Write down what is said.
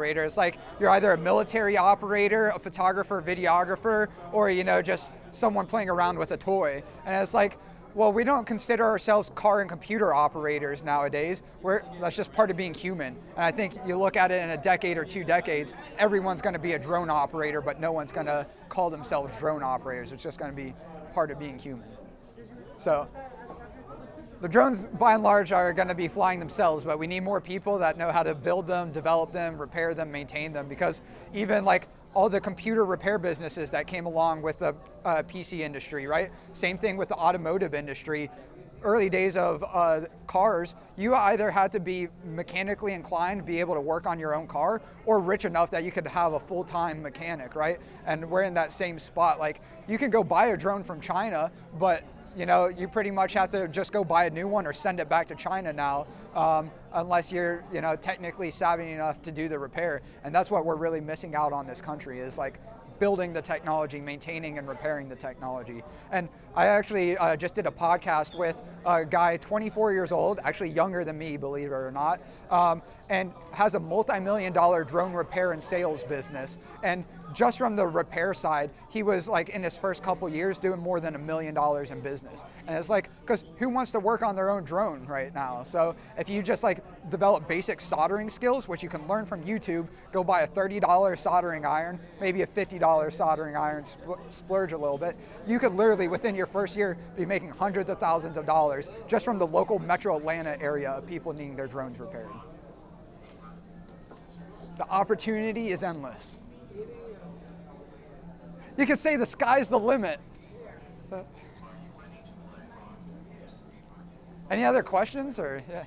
operator. It's like you're either a military operator, a photographer, videographer, or just someone playing around with a toy. And it's like, well, we don't consider ourselves car and computer operators nowadays. That's just part of being human. And I think you look at it in a decade or 2 decades, everyone's going to be a drone operator, but no one's going to call themselves drone operators. It's just going to be part of being human. So the drones, by and large, are going to be flying themselves, but we need more people that know how to build them, develop them, repair them, maintain them, because even like all the computer repair businesses that came along with the PC industry, right? Same thing with the automotive industry. Early days of cars, you either had to be mechanically inclined, be able to work on your own car, or rich enough that you could have a full-time mechanic, right? And we're in that same spot. Like, you can go buy a drone from China, but you pretty much have to just go buy a new one or send it back to China now, unless you're, technically savvy enough to do the repair. And that's what we're really missing out on this country, is like building the technology, maintaining and repairing the technology. And I actually just did a podcast with a guy 24 years old, actually younger than me, believe it or not, and has a multi-million-dollar drone repair and sales business. And just from the repair side, he was like in his first couple years doing more than $1 million in business. And it's like, because who wants to work on their own drone right now? So if you just like develop basic soldering skills, which you can learn from YouTube, go buy a $30 soldering iron, maybe a $50 soldering iron, splurge a little bit, you could literally within your first year be making hundreds of thousands of dollars just from the local metro Atlanta area of people needing their drones repaired. The opportunity is endless. You could say the sky's the limit. Any other questions or yeah?